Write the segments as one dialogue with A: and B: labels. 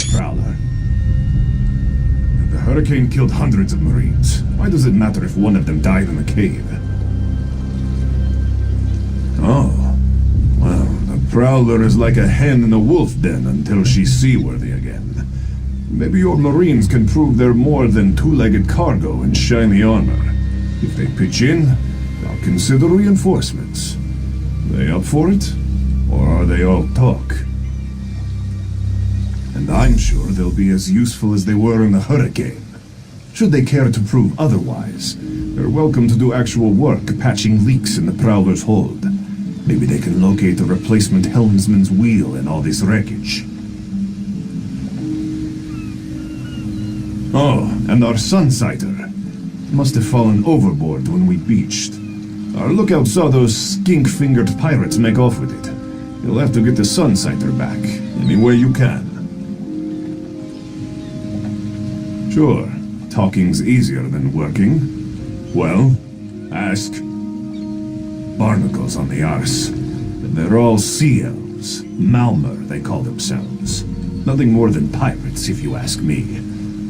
A: the Prowler. The hurricane killed hundreds of Marines. Why does it matter if one of them died in the cave? Oh. Well, the Prowler is like a hen in a wolf den until she's seaworthy again. Maybe your Marines can prove they're more than two-legged cargo in shiny armor. If they pitch in, I'll consider reinforcements. They up for it? Or are they all talk? And I'm sure they'll be as useful as they were in the hurricane. Should they care to prove otherwise, they're welcome to do actual work patching leaks in the Prowler's hold. Maybe they can locate a replacement helmsman's wheel in all this wreckage. Oh, and our Sunsighter. Must have fallen overboard when we beached. Our lookout saw those skink-fingered pirates make off with it. You'll have to get the Sunsighter back, any way you can. Sure, talking's easier than working. Well, ask. Barnacles on the arse. They're all sea elves. Malmer, they call themselves. Nothing more than pirates, if you ask me.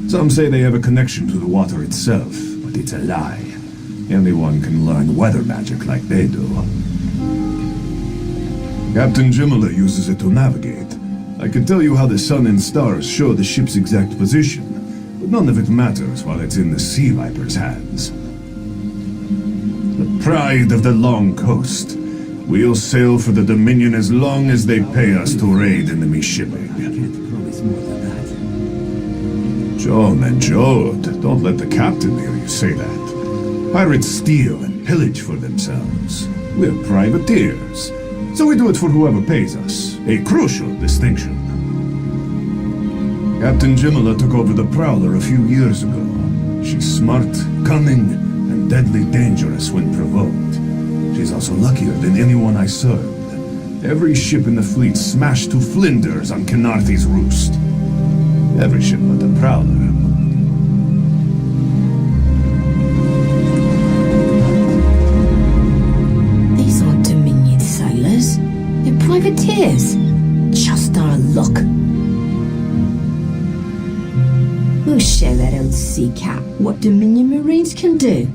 A: Some say they have a connection to the water itself, but it's a lie. Anyone can learn weather magic like they do. Captain Jimala uses it to navigate. I can tell you how the sun and stars show the ship's exact position, but none of it matters while it's in the Sea Viper's hands. The pride of the long coast. We'll sail for the Dominion as long as they pay us to raid enemy shipping. John and Jode, don't let the captain hear you say that. Pirates steal and pillage for themselves. We're privateers, so we do it for whoever pays us. A crucial distinction. Captain Jimala took over the Prowler a few years ago. She's smart, cunning, and deadly dangerous when provoked. She's also luckier than anyone I served. Every ship in the fleet smashed to flinders on Kenarthi's roost. Every ship but the Prowler.
B: These aren't Dominion sailors. They're privateers. Just our luck. We'll show that old sea cat what Dominion Marines can do.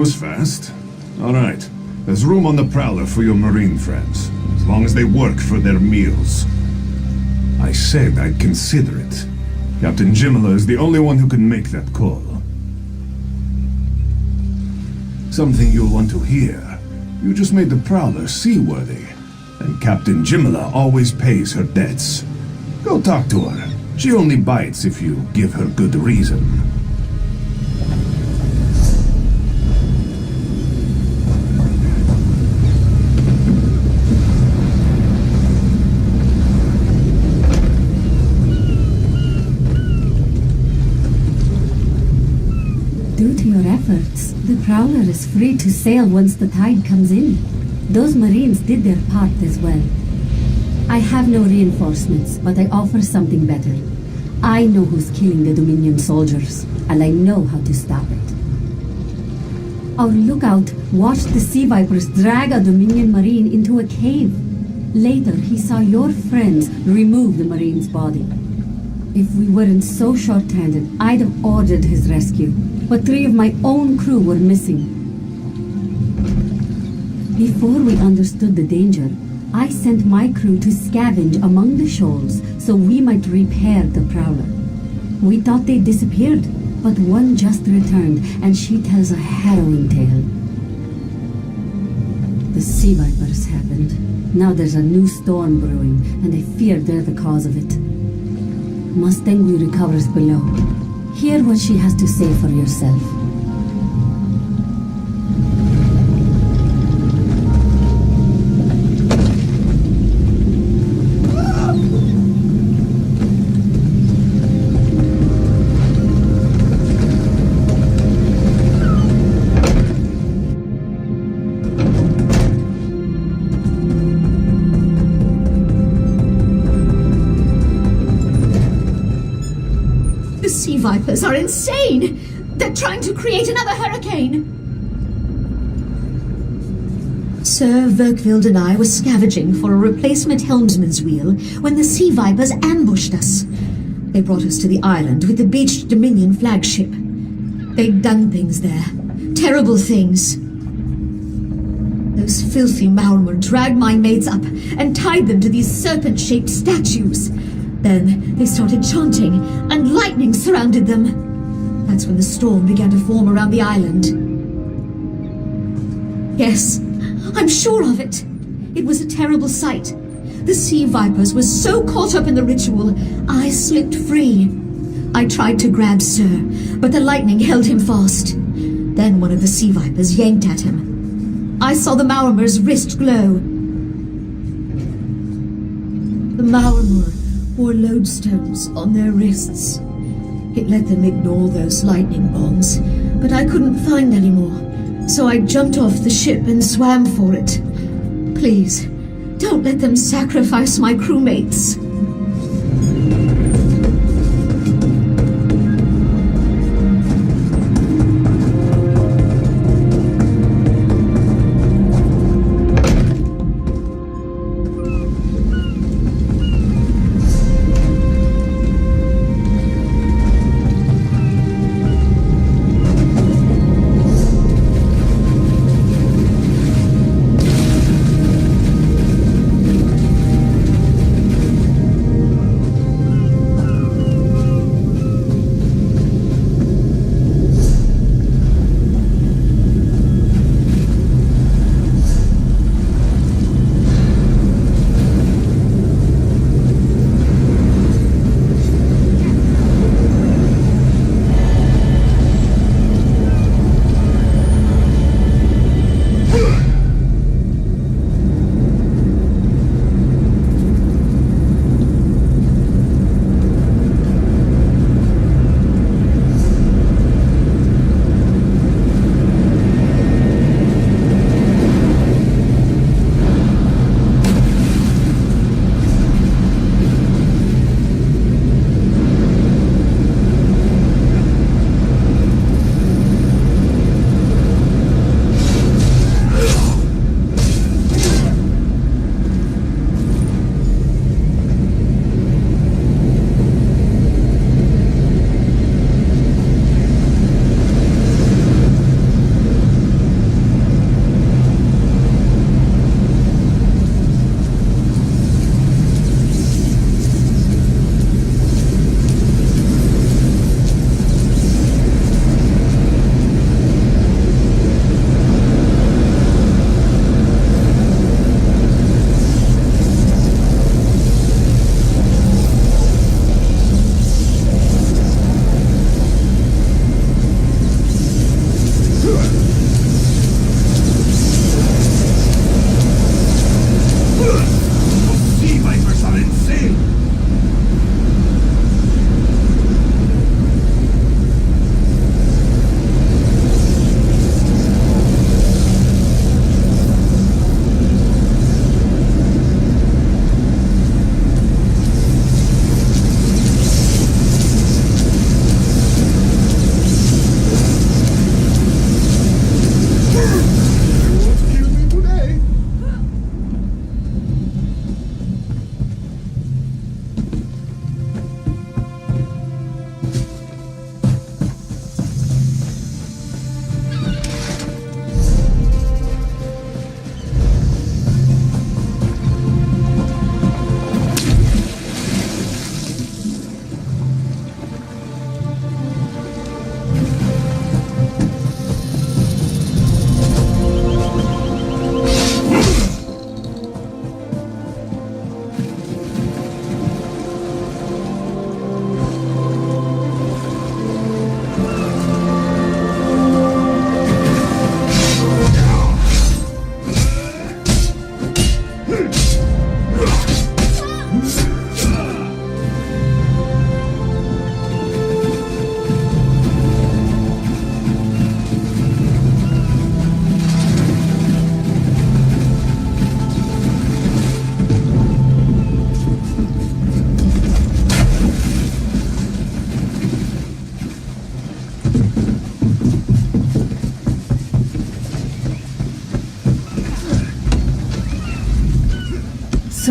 A: was fast. All right. There's room on the Prowler for your Marine friends, as long as they work for their meals. I said I'd consider it. Captain Jimala is the only one who can make that call. Something you'll want to hear. You just made the Prowler seaworthy, and Captain Jimala always pays her debts. Go talk to her. She only bites if you give her good reason.
B: Due to your efforts, the Prowler is free to sail once the tide comes in. Those Marines did their part as well. I have no reinforcements, but I offer something better. I know who's killing the Dominion soldiers, and I know how to stop it. Our lookout watched the Sea Vipers drag a Dominion Marine into a cave. Later, he saw your friends remove the Marine's body. If we weren't so short-handed, I'd have ordered his rescue, but 3 of my own crew were missing. Before we understood the danger, I sent my crew to scavenge among the shoals so we might repair the Prowler. We thought they disappeared, but one just returned, and she tells a harrowing tale. The Sea Vipers happened. Now there's a new storm brewing, and I fear they're the cause of it. Mustangui recovers below. Hear what she has to say for yourself.
C: Sea Vipers are insane! They're trying to create another hurricane! Sir Verkvild and I were scavenging for a replacement helmsman's wheel when the Sea Vipers ambushed us. They brought us to the island with the beached Dominion flagship. They'd done things there. Terrible things. Those filthy Maormer dragged my mates up and tied them to these serpent-shaped statues. Then they started chanting, and lightning surrounded them. That's when the storm began to form around the island. Yes, I'm sure of it. It was a terrible sight. The Sea Vipers were so caught up in the ritual, I slipped free. I tried to grab Sir, but the lightning held him fast. Then one of the Sea Vipers yanked at him. I saw the Maormer's wrist glow. The Maormer wore lodestones on their wrists. It let them ignore those lightning bombs, but I couldn't find any more, so I jumped off the ship and swam for it. Please, don't let them sacrifice my crewmates.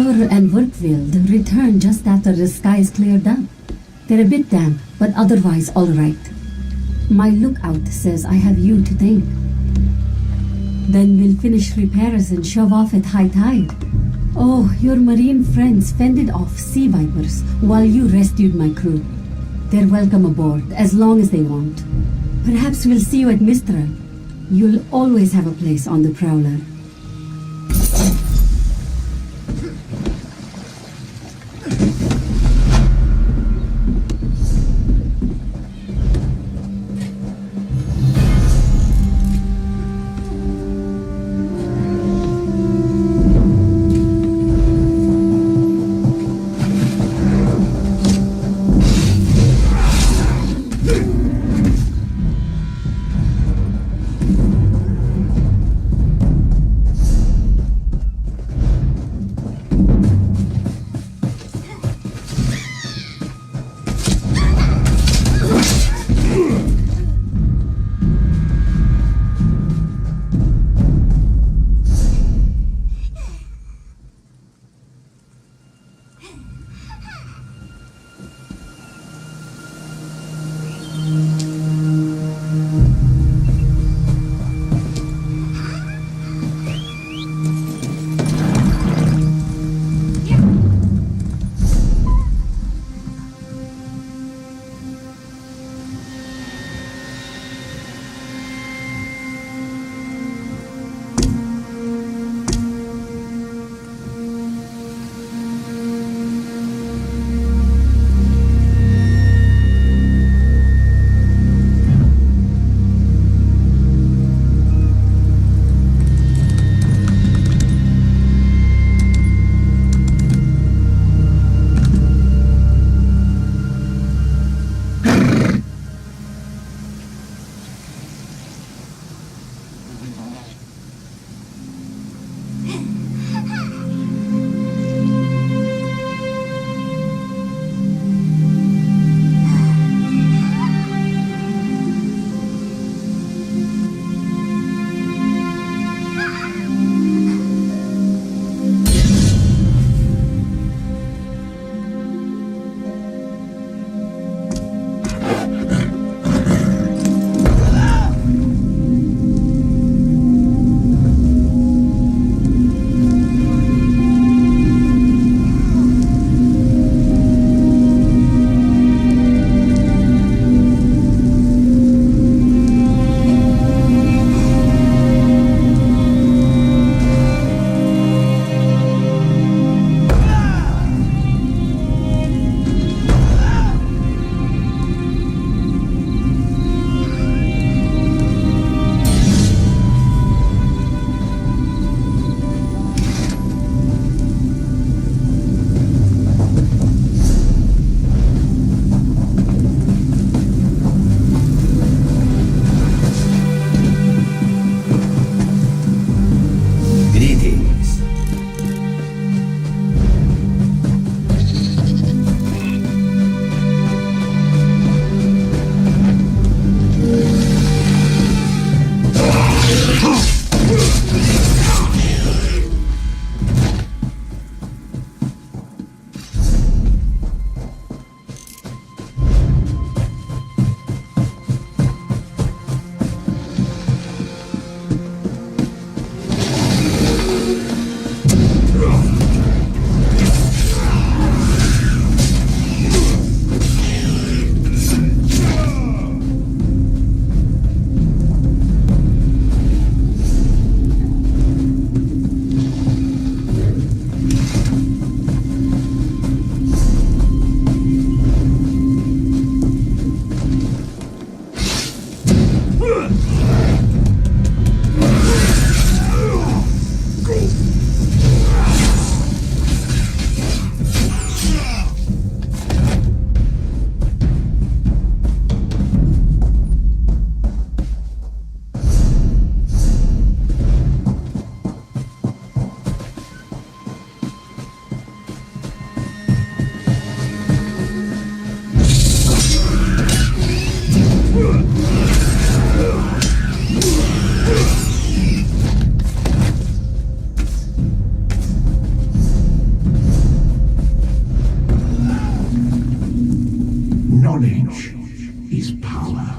B: Sur and Workfield returned just after the skies cleared up. They're a bit damp, but otherwise all right. My lookout says I have you to thank. Then we'll finish repairs and shove off at high tide. Oh, your marine friends fended off sea vipers while you rescued my crew. They're welcome aboard, as long as they want. Perhaps we'll see you at Mistral. You'll always have a place on the Prowler.
D: Knowledge is power.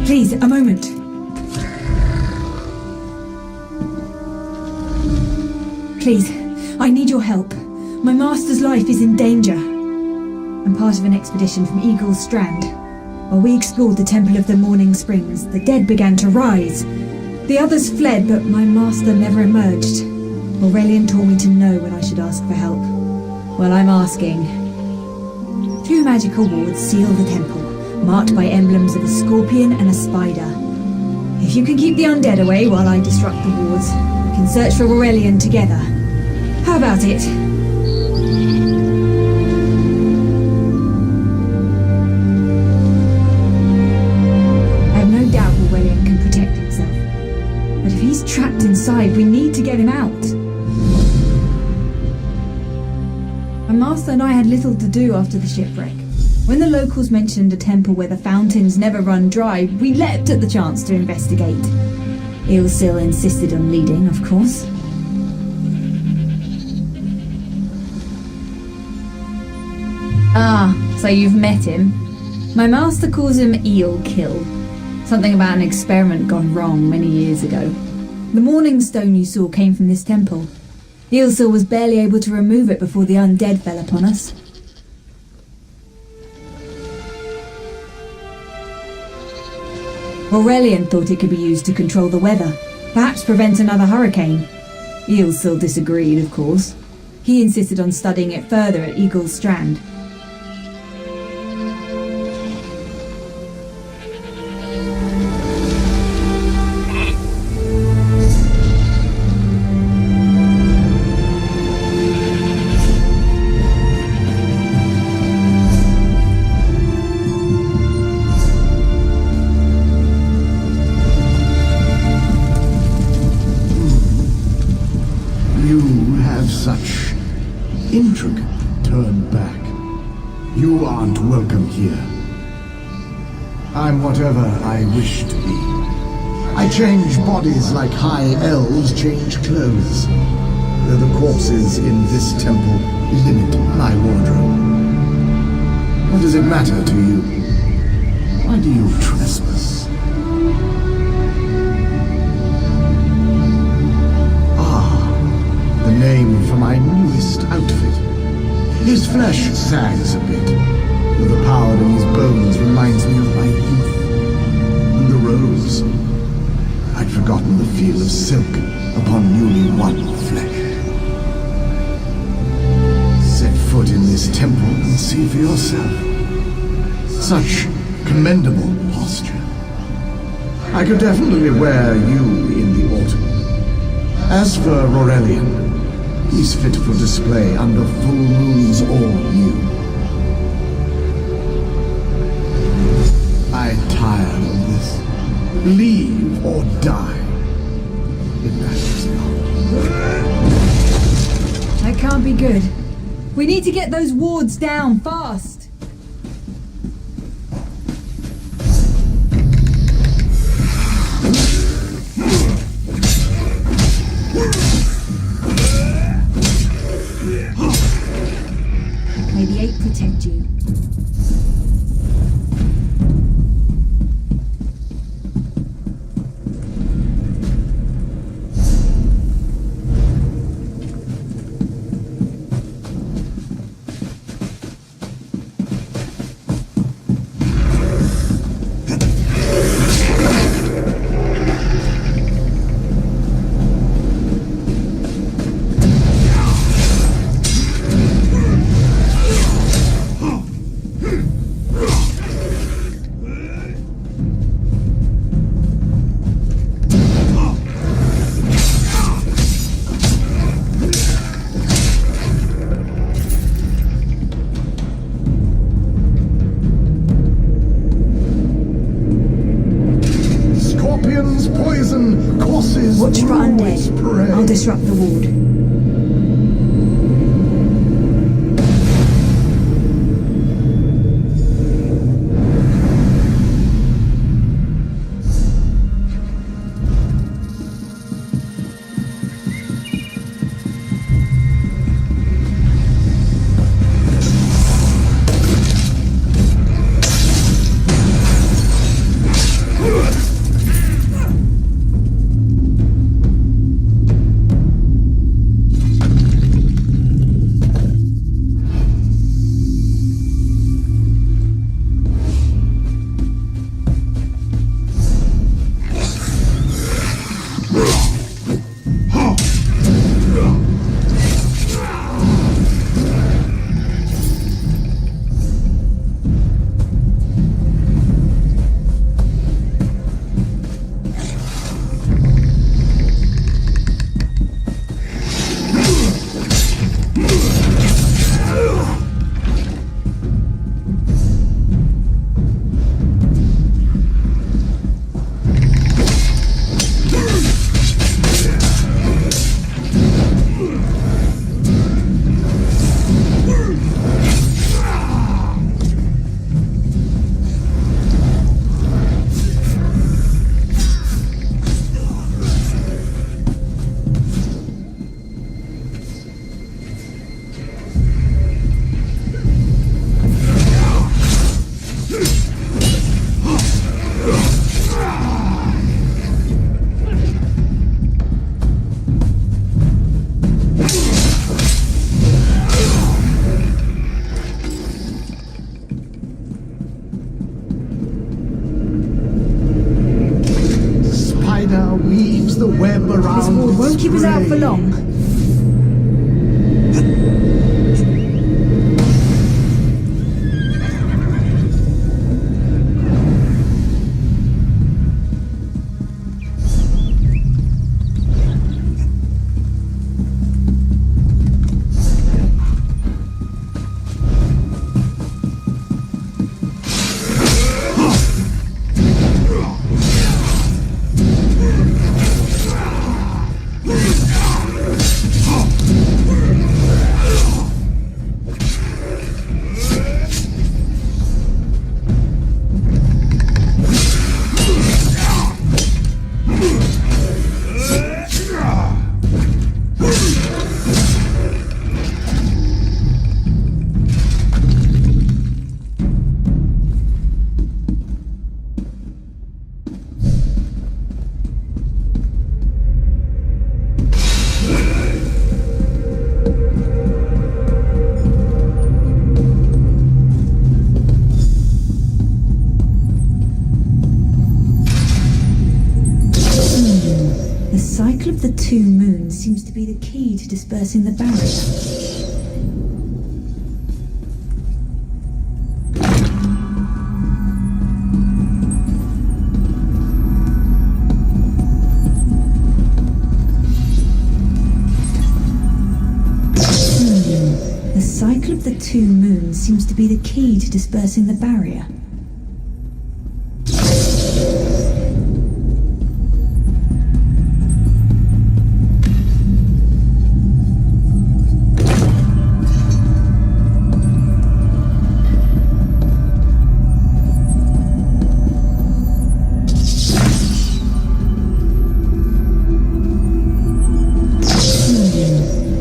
E: Please, a moment. Please, I need your help. My master's life is in danger. I'm part of an expedition from Eagle's Strand. While we explored the Temple of the Morning Springs, the dead began to rise. The others fled, but my master never emerged. Rurelion told me to know when I should ask for help. Well, I'm asking. 2 magical wards seal the temple, marked by emblems of a scorpion and a spider. If you can keep the undead away while I disrupt the wards, we can search for Rurelion together. How about it? I have no doubt Rurelion can protect himself. But if he's trapped inside, we need to get him out. My master and I had little to do after the shipwreck. When the locals mentioned a temple where the fountains never run dry, we leapt at the chance to investigate. Ilsil insisted on leading, of course. Ah, so you've met him. My master calls him Eelkill. Something about an experiment gone wrong many years ago. The morning stone you saw came from this temple. Ilsil was barely able to remove it before the undead fell upon us. Rurelion thought it could be used to control the weather, perhaps prevent another hurricane. Eelsil disagreed, of course. He insisted on studying it further at Eagle's Strand.
D: Such intricate turn back. You aren't welcome here. I'm whatever I wish to be. I change bodies like high elves change clothes. The corpses in this temple limit my wardrobe. What does it matter to you? Why do you trespass? The name for my newest outfit. His flesh sags a bit, but the power in his bones reminds me of my youth. And the rose. I'd forgotten the feel of silk upon newly won flesh. Set foot in this temple and see for yourself. Such commendable posture. I could definitely wear you in the autumn. As for Rurelion, he's fit for display under full moons or new. I tire of this. Leave or die. It matters not.
E: That can't be good. We need to get those wards down fast. May the Eight protect you. reward.
D: Weaves the web around.
E: This ward won't keep us out for long. The cycle of the two moons seems to be the key to dispersing the barrier. The cycle of the two moons seems to be the key to dispersing the barrier.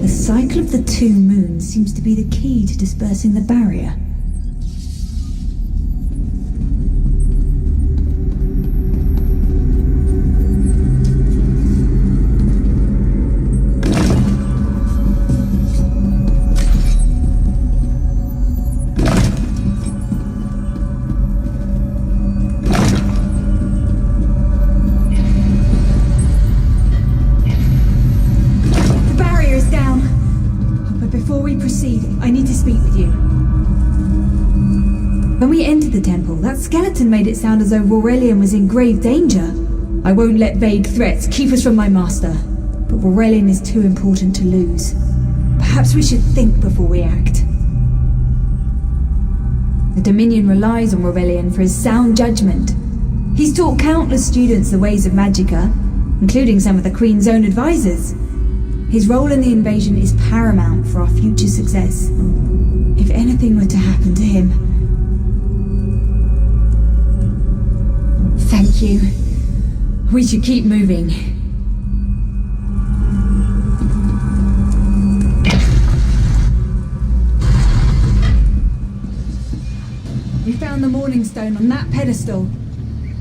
E: The cycle of the two moons seems to be the key to dispersing the barrier. I need to speak with you. When we entered the temple, that skeleton made it sound as though Rurelion was in grave danger. I won't let vague threats keep us from my master, but Rurelion is too important to lose. Perhaps we should think before we act. The Dominion relies on Rurelion for his sound judgment. He's taught countless students the ways of Magicka, including some of the Queen's own advisors. His role in the invasion is paramount for our future success. If anything were to happen to him... Thank you. We should keep moving. We found the Morning Stone on that pedestal.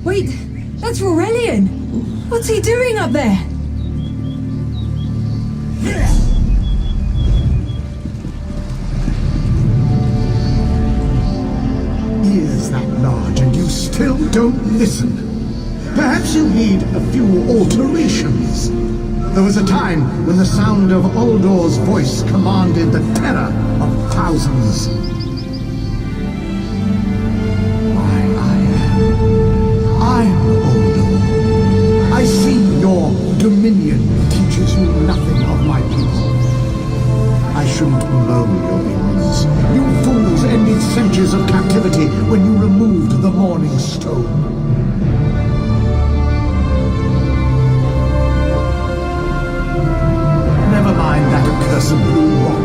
E: Wait, that's Rurelion! What's he doing up there?
D: Ears that large and you still don't listen. Perhaps you need a few alterations. There was a time when the sound of Uldor's voice commanded the terror of thousands. I'm Uldor. I see your dominion teaches you nothing of my people. I shouldn't bemoan your ignorance. You fools ended centuries of captivity when you removed the Morning Stone. Never mind that accursed blue rock.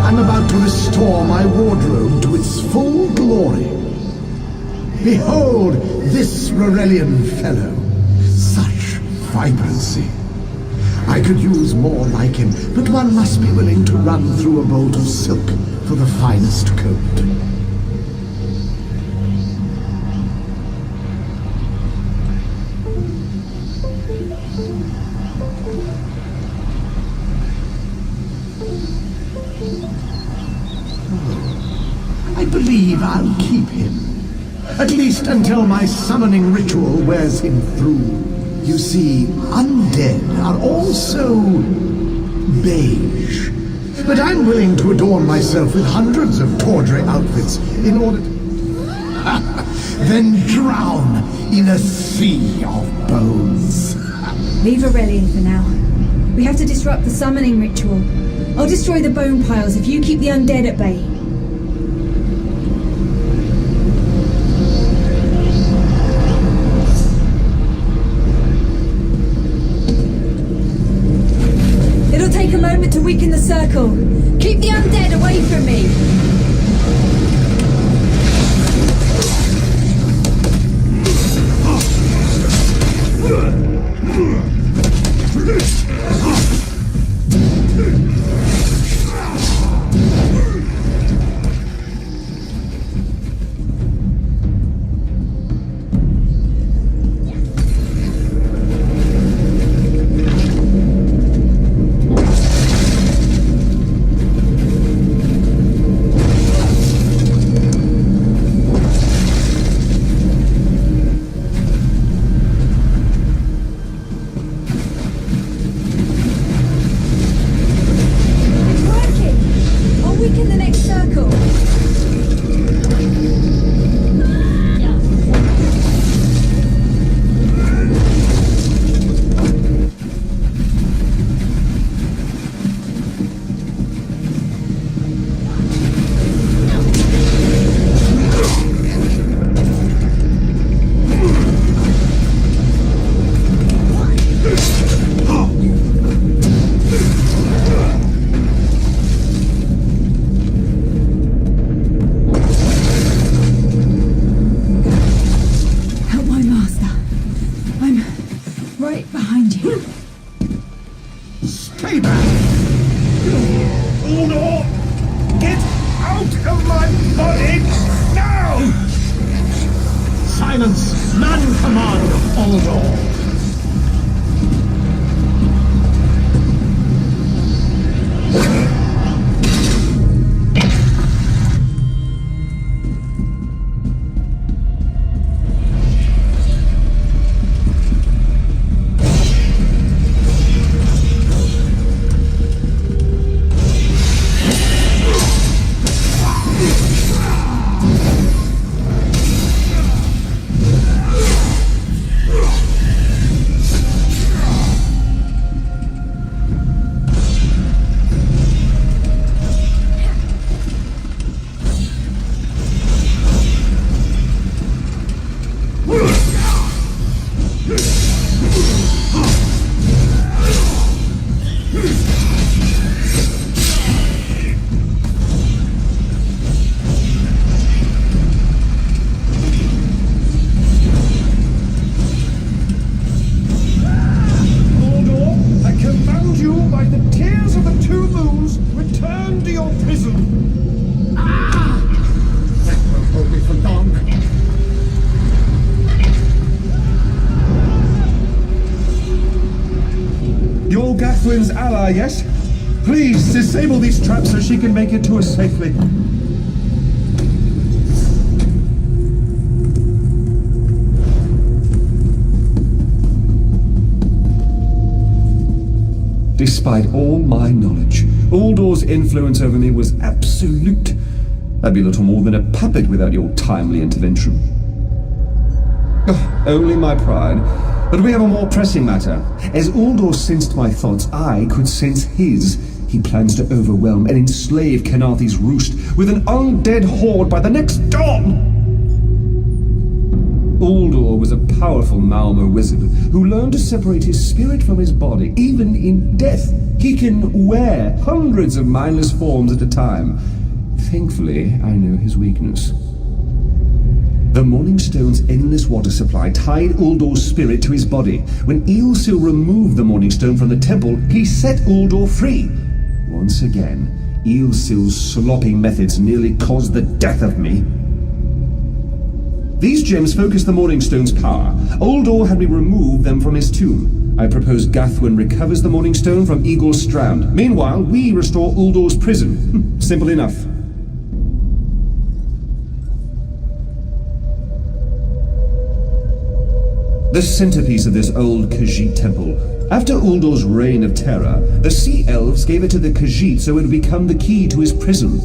D: I'm about to restore my wardrobe to its full glory. Behold this Rurelion fellow. Such vibrancy. I could use more like him, but one must be willing to run through a bolt of silk for the finest coat. I believe I'll keep him. At least until my summoning ritual wears him through. You see, undead are also beige. But I'm willing to adorn myself with hundreds of tawdry outfits in order to... then drown in a sea of bones.
E: Leave Rurelion for now. We have to disrupt the summoning ritual. I'll destroy the bone piles if you keep the undead at bay. It'll take a moment to weaken the circle. Keep the undead away from me.
D: Stay back!
F: Uldor! Get out of my body now!
D: Silence! None command Uldor!
F: ally, yes? Please, disable these traps so she can make it to us safely. Despite all my knowledge, Uldor's influence over me was absolute. I'd be little more than a puppet without your timely intervention. Oh, only my pride. But we have a more pressing matter. As Uldor sensed my thoughts, I could sense his. He plans to overwhelm and enslave Kenarthi's roost with an undead horde by the next dawn! Uldor was a powerful Malmo wizard who learned to separate his spirit from his body, even in death. He can wear hundreds of mindless forms at a time. Thankfully, I know his weakness. The Morning Stone's endless water supply tied Uldor's spirit to his body. When Eilsil removed the Morning Stone from the temple, he set Uldor free. Once again, Eilsil's sloppy methods nearly caused the death of me. These gems focus the Morning Stone's power. Uldor had me remove them from his tomb. I propose Gathwin recovers the Morning Stone from Eagle's Strand. Meanwhile, we restore Uldor's prison. Simple enough. The centerpiece of this old Khajiit temple. After Uldor's reign of terror, the Sea Elves gave it to the Khajiit so it would become the key to his prison.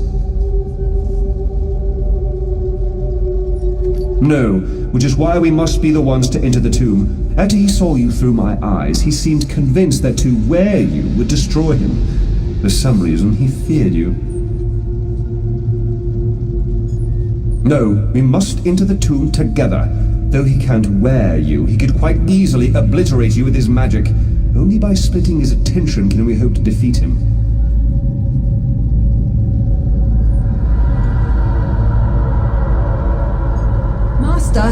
F: No, which is why we must be the ones to enter the tomb. After he saw you through my eyes, he seemed convinced that to wear you would destroy him. For some reason, he feared you. No, we must enter the tomb together. Though he can't wear you, he could quite easily obliterate you with his magic. Only by splitting his attention can we hope to defeat him.
E: Master,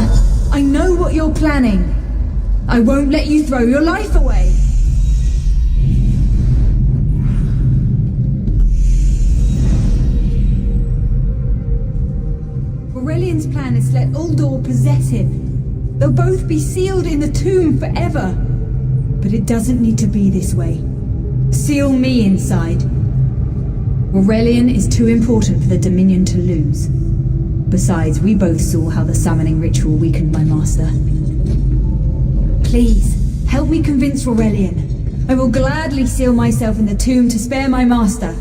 E: I know what you're planning. I won't let you throw your life away. Rurelion's plan is to let Uldor possess him. They'll both be sealed in the tomb forever. But it doesn't need to be this way. Seal me inside. Rurelion is too important for the Dominion to lose. Besides, we both saw how the summoning ritual weakened my master. Please, help me convince Rurelion. I will gladly seal myself in the tomb to spare my master.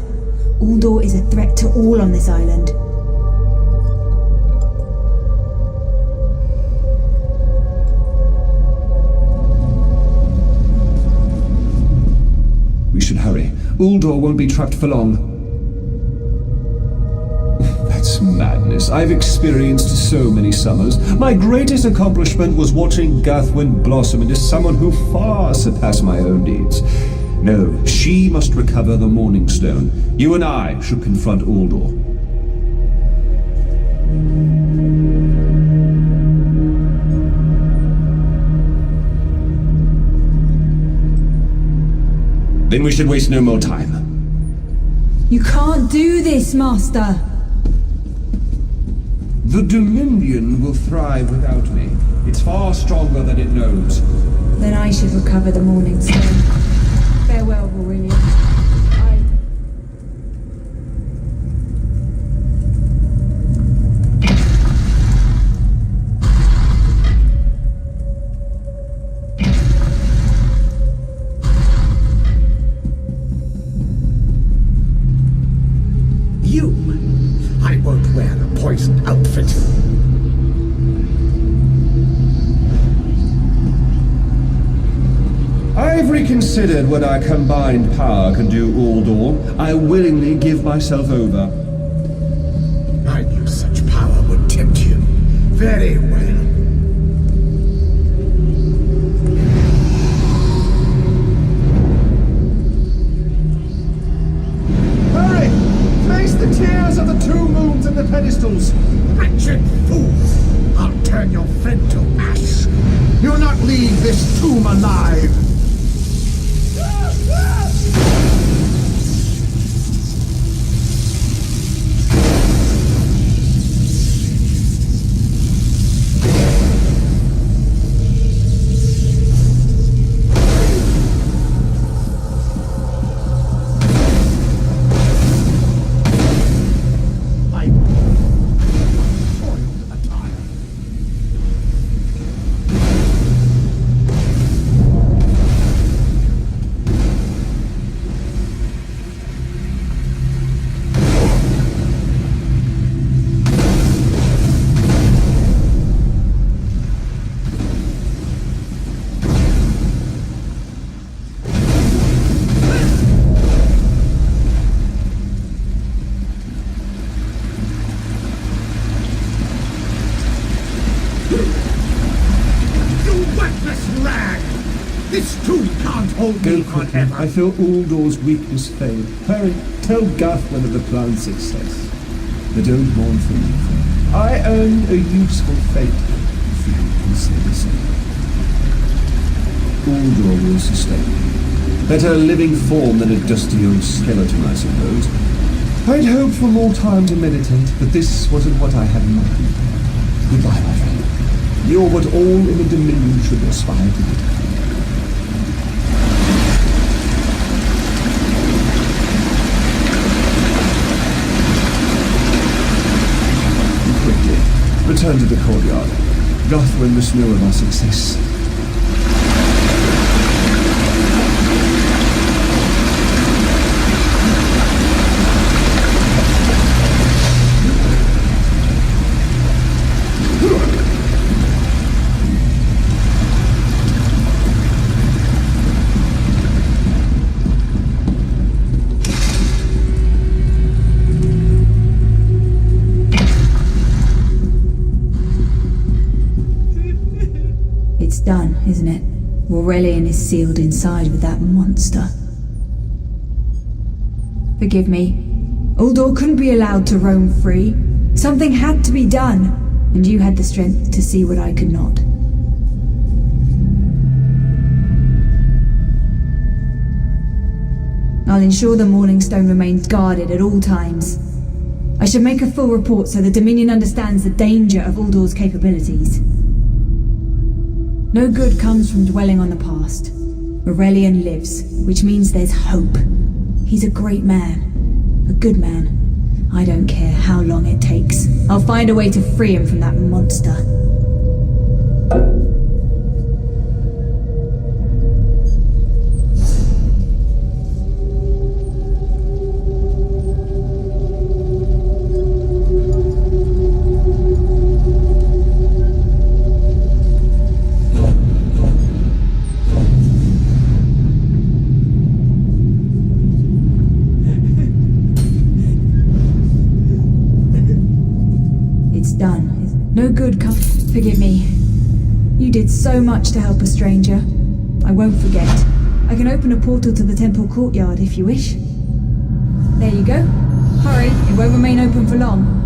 E: Uldor is a threat to all on this island.
F: We should hurry. Uldor won't be trapped for long. That's madness. I've experienced so many summers. My greatest accomplishment was watching Gathwin blossom into someone who far surpassed my own deeds. No, she must recover the Morning Stone. You and I should confront Uldor. Then we should waste no more time.
E: You can't do this, Master.
F: The Dominion will thrive without me. It's far stronger than it knows.
E: Then I should recover the Morning Stone. Farewell, Rurelion.
G: I won't wear the poisoned outfit.
F: I've reconsidered what our combined power could do, Uldor. I willingly give myself over.
G: I knew such power would tempt you. Very well.
F: Hurry! Face the tears of the two moons and the pedestals!
G: Wretched fool! I'll turn your friend to ash. You'll not leave this tomb alive! told
F: Go
G: me
F: quickly.
G: whatever.
F: I feel Uldor's weakness fade. Hurry, tell Guthman of the plan's success. But don't mourn for me. I earned a useful fate if you can say the same. Uldor will sustain me. Better a living form than a dusty old skeleton, I suppose. I'd hoped for more time to meditate, but this wasn't what I had in mind. Goodbye, my friend. You're what all in the Dominion should aspire to be. Quickly, return to the courtyard. Guthman must know of our success.
E: It's done, isn't it? Rurelion is sealed inside with that monster. Forgive me. Uldor couldn't be allowed to roam free. Something had to be done, and you had the strength to see what I could not. I'll ensure the Morning Stone remains guarded at all times. I should make a full report so the Dominion understands the danger of Uldor's capabilities. No good comes from dwelling on the past. Rurelion lives, which means there's hope. He's a great man. A good man. I don't care how long it takes. I'll find a way to free him from that monster. Done. No good come. Forgive me. You did so much to help a stranger. I won't forget. I can open a portal to the temple courtyard if you wish. There you go. Hurry, it won't remain open for long.